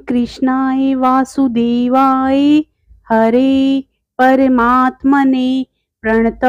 कृष्णाय वासुदेवाय हरे परमात्मने प्रणत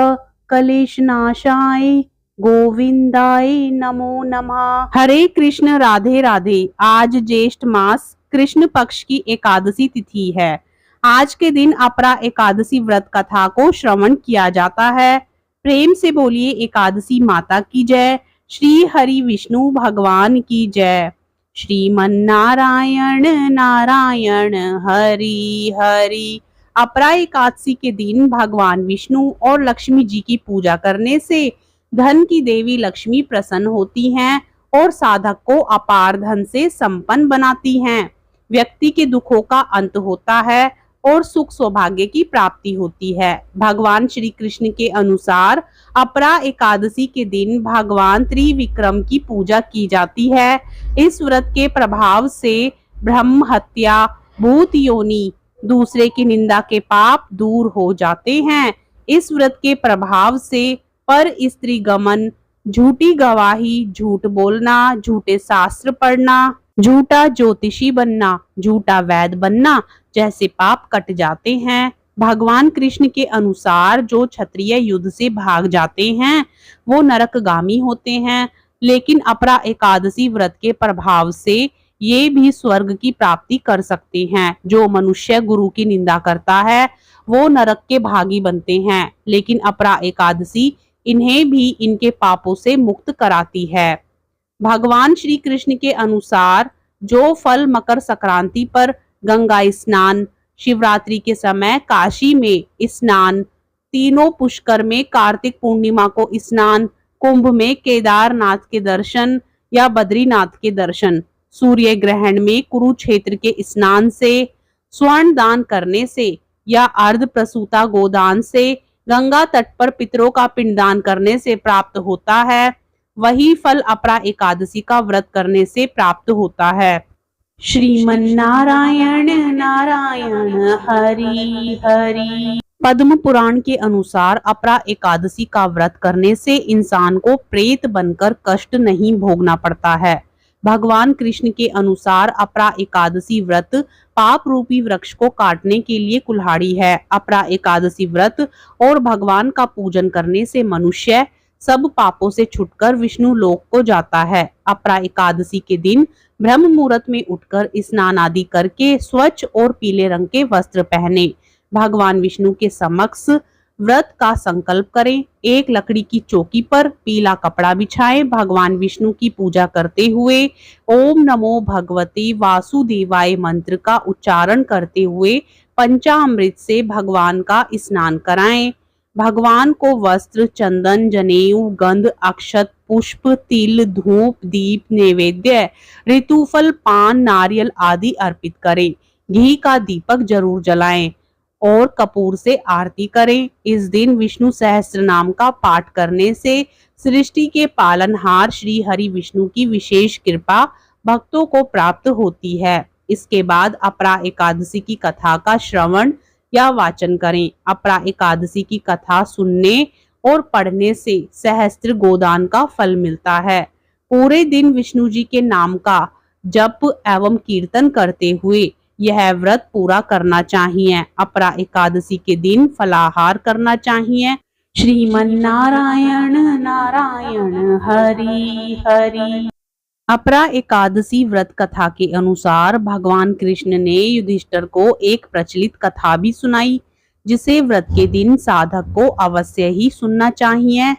कलेशनाशाय गोविंदाय नमो नमः। हरे कृष्ण, राधे राधे। आज ज्येष्ठ मास कृष्ण पक्ष की एकादशी तिथि है। आज के दिन अपरा एकादशी व्रत कथा को श्रवण किया जाता है। प्रेम से बोलिए एकादशी माता की जय, श्री हरि विष्णु भगवान की जय। श्रीमन नारायण नारायण हरि हरि। अपरा एकादशी के दिन भगवान विष्णु और लक्ष्मी जी की पूजा करने से धन की देवी लक्ष्मी प्रसन्न होती हैं और साधक को अपार धन से संपन्न बनाती हैं। व्यक्ति के दुखों का अंत होता है और सुख सौभाग्य की प्राप्ति होती है। भगवान श्री कृष्ण के अनुसार अपरा एकादशी के दिन भगवान त्रिविक्रम की पूजा की जाती है। इस व्रत के प्रभाव से ब्रह्म हत्या, भूत योनि, दूसरे की निंदा के पाप दूर हो जाते हैं। इस व्रत के प्रभाव से पर स्त्री गमन, झूठी गवाही, झूठ बोलना, झूठे शास्त्र पढ़ना, झूठा ज्योतिषी बनना, झूठा वैद बनना जैसे पाप कट जाते हैं। भगवान कृष्ण के अनुसार जो क्षत्रिय युद्ध से भाग जाते हैं वो नरकगामी होते हैं, लेकिन अपरा एकादशी व्रत के प्रभाव से ये भी स्वर्ग की प्राप्ति कर सकते हैं। जो मनुष्य गुरु की निंदा करता है वो नरक के भागी बनते हैं, लेकिन अपरा एकादशी इन्हें भी इनके पापों से मुक्त कराती है। भगवान श्री कृष्ण के अनुसार जो फल मकर संक्रांति पर गंगा स्नान, शिवरात्रि के समय काशी में स्नान, तीनों पुष्कर में कार्तिक पूर्णिमा को स्नान, कुंभ में केदारनाथ के दर्शन या बद्रीनाथ के दर्शन, सूर्य ग्रहण में कुरुक्षेत्र के स्नान से, स्वर्ण दान करने से या अर्ध प्रसूता गोदान से, गंगा तट पर पितरों का पिंडदान करने से प्राप्त होता है, वही फल अपरा एकादशी का व्रत करने से प्राप्त होता है। श्रीमन नारायण नारायण हरि हरि। पद्म पुराण के अनुसार अपरा एकादशी का व्रत करने से इंसान को प्रेत बनकर कष्ट नहीं भोगना पड़ता है। भगवान कृष्ण के अनुसार अपरा एकादशी व्रत पाप रूपी वृक्ष को काटने के लिए कुल्हाड़ी है। अपरा एकादशी व्रत और भगवान का पूजन करने से मनुष्य सब पापों से छुटकर विष्णु लोक को जाता है। अपरा एकादशी के दिन ब्रह्म मुहूर्त में उठकर स्नान आदि करके स्वच्छ और पीले रंग के वस्त्र पहने भगवान विष्णु के समक्ष व्रत का संकल्प करें। एक लकड़ी की चौकी पर पीला कपड़ा बिछाएं। भगवान विष्णु की पूजा करते हुए ओम नमो भगवते वासुदेवाय मंत्र का उच्चारण करते हुए पंचामृत से भगवान का स्नान कराएं। भगवान को वस्त्र, चंदन, जनेऊ, गंध, अक्षत, पुष्प, तिल, धूप, दीप, नैवेद्य, ऋतुफल, पान, नारियल आदि अर्पित करें। घी का दीपक जरूर जलाएं और कपूर से आरती करें। इस दिन विष्णु सहस्त्र नाम का पाठ करने से सृष्टि के पालनहार श्री हरि विष्णु की विशेष कृपा भक्तों को प्राप्त होती है। इसके बाद अपरा एकादशी की कथा का श्रवण या वाचन करें। अपरा एकादशी की कथा सुनने और पढ़ने से सहस्त्र गोदान का फल मिलता है। पूरे दिन विष्णु जी के नाम का जप एवं कीर्तन करते हुए यह व्रत पूरा करना चाहिए। अपरा एकादशी के दिन फलाहार करना चाहिए। श्रीमन नारायण नारायण हरि हरि। अपरा एकादशी व्रत कथा के अनुसार भगवान कृष्ण ने युधिष्ठिर को एक प्रचलित कथा भी सुनाई, जिसे व्रत के दिन साधक को अवश्य ही सुनना चाहिए।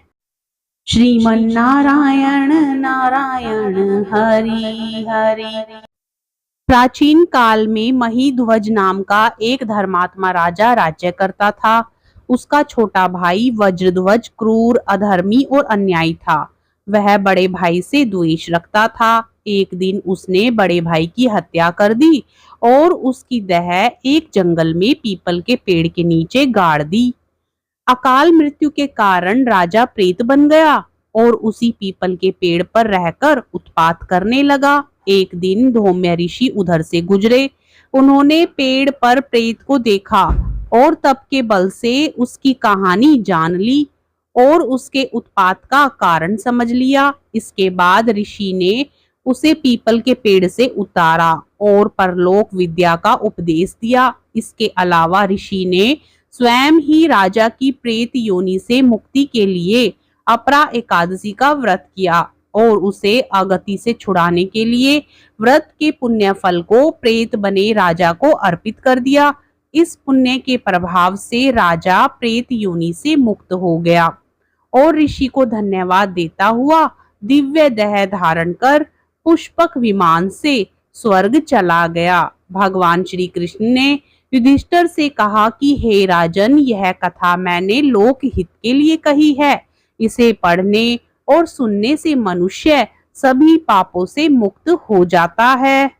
श्रीमन नारायण नारायण हरि हरि। प्राचीन काल में महीध्वज नाम का एक धर्मात्मा राजा राज्य करता था। उसका छोटा भाई वज्रध्वज क्रूर, अधर्मी और अन्यायी था। वह बड़े भाई से द्वेष रखता था। एक दिन उसने बड़े भाई की हत्या कर दी और उसकी देह एक जंगल में पीपल के पेड़ के नीचे गाड़ दी। अकाल मृत्यु के कारण राजा प्रेत बन गया और उसी पीपल के पेड़ पर रहकर उत्पात करने लगा। एक दिन धौम्य ऋषि उधर से गुजरे। उन्होंने पेड़ पर प्रेत को देखा और तप के बल से उसकी कहानी जान ली और उसके उत्पात का कारण समझ लिया। इसके बाद ऋषि ने उसे पीपल के पेड़ से उतारा और परलोक विद्या का उपदेश दिया। इसके अलावा ऋषि ने स्वयं ही राजा की प्रेत योनि से मुक्ति के लिए अपरा एकादशी का व्रत किया और उसे अगति से छुड़ाने के लिए व्रत के पुण्य फल को प्रेत बने राजा को अर्पित कर दिया। इस पुण्य के प्रभाव से राजा प्रेत योनि से मुक्त हो गया और ऋषि को धन्यवाद देता हुआ दिव्य देह धारण कर पुष्पक विमान से स्वर्ग चला गया। भगवान श्री कृष्ण ने युधिष्ठिर से कहा कि हे राजन, यह कथा मैंने लोक हित के लिए कही है। इसे पढ़ने और सुनने से मनुष्य सभी पापों से मुक्त हो जाता है।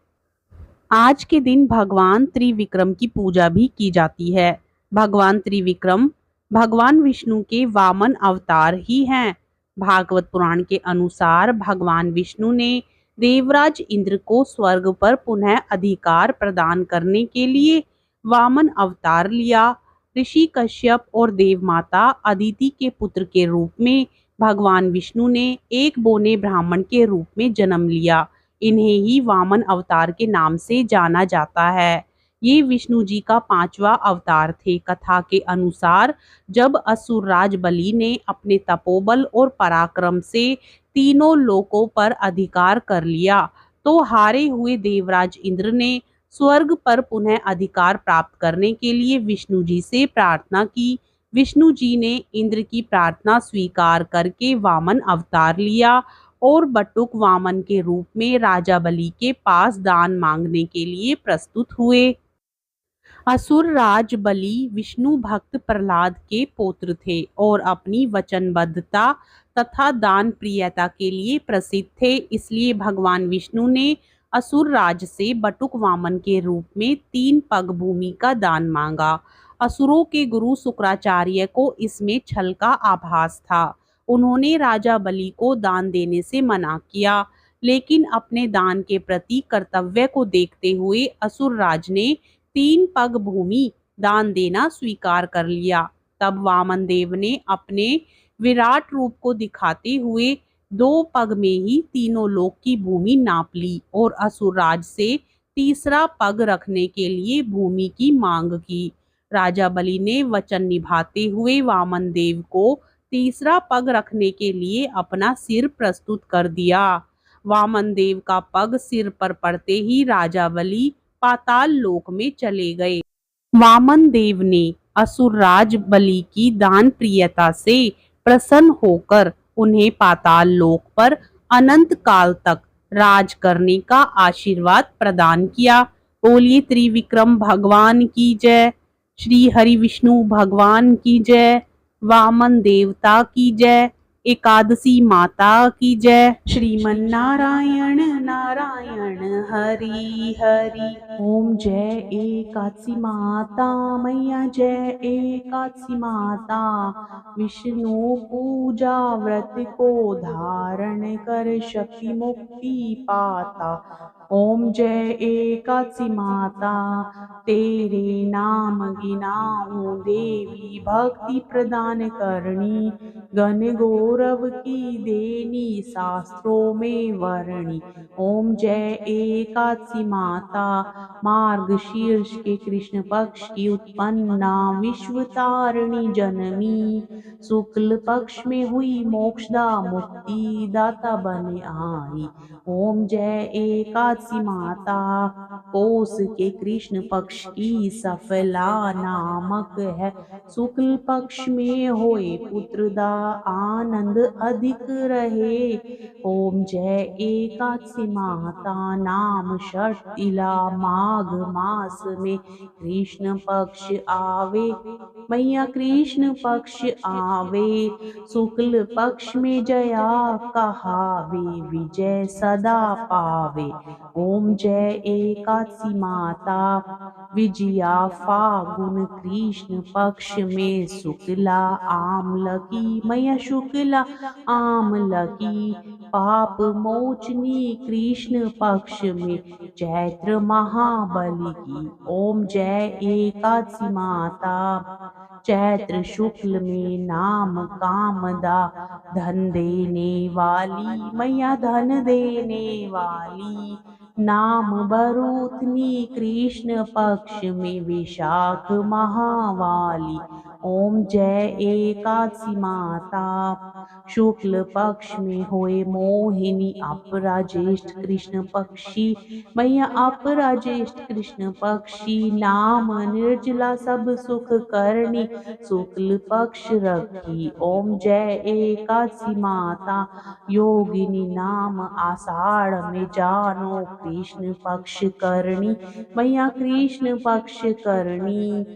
आज के दिन भगवान त्रिविक्रम की पूजा भी की जाती है। भगवान त्रिविक्रम भगवान विष्णु के वामन अवतार ही हैं। भागवत पुराण के अनुसार भगवान विष्णु ने देवराज इंद्र को स्वर्ग पर पुनः अधिकार प्रदान करने के लिए वामन अवतार लिया। ऋषि कश्यप और देवमाता अदिति के पुत्र के रूप में भगवान विष्णु ने एक बोने ब्राह्मण के रूप में जन्म लिया। इन्हें ही वामन अवतार के नाम से जाना जाता है। ये विष्णु जी का 5वां अवतार थे। कथा के अनुसार जब असुरराज बलि ने अपने तपोबल और पराक्रम से तीनों लोकों पर अधिकार कर लिया, तो हारे हुए देवराज इंद्र ने स्वर्ग पर पुनः अधिकार प्राप्त करने के लिए विष्णु जी से प्रार्थना की। विष्णु जी ने इंद्र की प्रार्थना स्वीकार करके वामन अवतार लिया और बटुक वामन के रूप में राजा बलि के पास दान मांगने के लिए प्रस्तुत हुए। असुर राज बलि विष्णु भक्त प्रहलाद के पुत्र थे और अपनी वचनबद्धता तथा दान प्रियता के लिए प्रसिद्ध थे। इसलिए भगवान विष्णु ने असुर राज से बटुक वामन के रूप में 3 पग भूमि का दान मांगा। असुरों के गुरु शुक्राचार्य को इसमें छल का आभास था। उन्होंने राजा बलि को दान देने से मना किया, लेकिन अपने दान के प्रति कर्तव्य को देखते हुए असुर राज ने 3 पग भूमि दान देना स्वीकार कर लिया। तब वामन देव ने अपने विराट रूप को दिखाते हुए 2 पग में ही तीनों लोक की भूमि नाप ली और असुर राज से तीसरा पग रखने के लिए भूमि की मांग की। राजा बलि ने वचन निभाते हुए वामन देव को तीसरा पग रखने के लिए अपना सिर प्रस्तुत कर दिया। वामन देव का पग सिर पर पड़ते ही राजा बलि पाताल लोक में चले गए। वामन देव ने असुरराज बलि की दान प्रियता से प्रसन्न होकर उन्हें पाताल लोक पर अनंत काल तक राज करने का आशीर्वाद प्रदान किया। बोलिए त्रिविक्रम भगवान की जय, श्री हरि विष्णु भगवान की जय, वामन देवता की जय, एकादशी माता की जय। श्रीमन नारायण नारायण हरि हरि। ओम जय एकादशी माता मैया, जय एकादशी माता। विष्णु पूजा व्रत को धारण कर शक्ति मुक्ति पाता। ओम जय एकादशी माता, तेरे नाम गिनाऊं देवी, भक्ति प्रदान करनी, गण गौरव की देनी, शास्त्रों में वर्णी। ओम जय एकादशी माता, मार्गशीर्ष के कृष्ण पक्ष की उत्पन्ना, विश्व तारिणी जननी, शुक्ल पक्ष में हुई मोक्षदा, मुक्ति दाता बन आई। ओम जय एकादशी माता, पौष के कृष्ण पक्ष की सफला नामक है, शुक्ल पक्ष में होए पुत्रदा, आनंद अधिक रहे। ओम जय एकादशी माता, नाम षटतिला, माघ मास में कृष्ण पक्ष आवे, मैया कृष्ण पक्ष आवे, शुक्ल पक्ष में जया कहावे, विजय सदा पावे। ओम जय एकादशी माता, विजया फागुन कृष्ण पक्ष में शुक्ला आमलकी, मैया शुक्ला आमलकी, पाप मोचनी कृष्ण पक्ष में चैत्र महाबली की। ओम जय एकादशी माता, चैत्र शुक्ल में नाम कामदा, धन देने वाली मैया धन देने वाली। नाम बरूथनी कृष्ण पक्ष में विशाख महावाली। ओम जय एकादशी माता। शुक्ल पक्ष में होए मोहिनी, अपरा ज्येष्ठ कृष्ण पक्षी मैया अपरा ज्येष्ठ कृष्ण पक्षी। नाम निर्जला सब सुख करनी, शुक्ल पक्ष रखी। ओम जय एकादशी माता। योगिनी नाम आषाढ़ में जानो, कृष्ण पक्ष करणी मैया कृष्ण पक्ष करणी।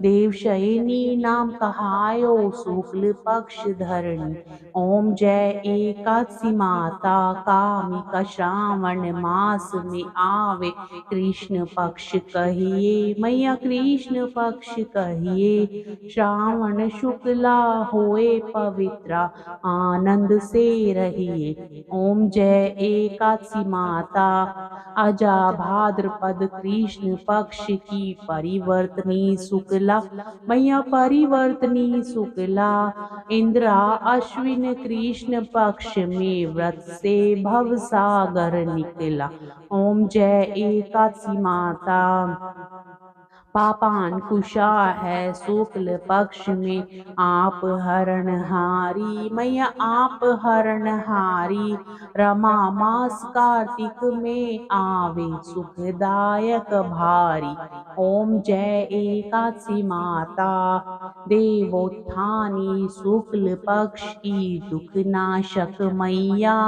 देवशयनी नाम कहायो, शुक्ल पक्ष धरणी। ओम जय एकादशी माता। कामिका श्रावण मास में आवे, कृष्ण पक्ष कहिए मैया कृष्ण पक्ष कहिए। श्रावण शुक्ला होए पवित्रा, आनंद से रहिए। ओम जय एकादशी माता। अजा भाद्रपद कृष्ण पक्ष की परिवर्तनी शुक्ला मैया परिवर्तनी शुक्ला। इंद्रा अश्विन कृष्ण पक्ष में व्रत से भवसागर निकला। ओम जय एकादशी माता। पापांकुशा है शुक्ल पक्ष में, आप हरणहारी मैया आप हरणहारी। रमा मास कार्तिक में आवे, सुखदायक भारी। ओम जय एकादशी माता। देवोत्थानी शुक्ल पक्ष की दुख नाशक मैया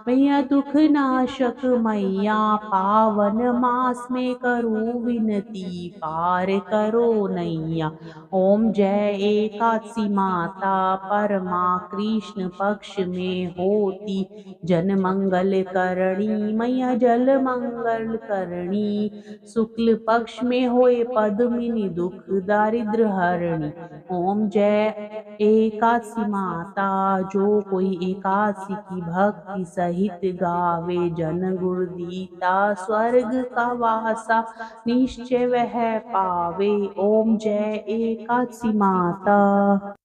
मैया दुख नाशक मैया। पावन मास में करूँ विनती, पार करो नैया। ओम जय एकादशी माता। परमा कृष्ण पक्ष में होती, जन मंगल करणी मैया जल मंगल करणी। शुक्ल पक्ष में होए पद्मिनी, दुख दारिद्र हरणी। ओम जय एकादशी माता। जो कोई एकादशी की भक्ति सहित गावे, जन गुरुदीता स्वर्ग का वासा निश्चय वह पावे। ओम जय एकादशी माता।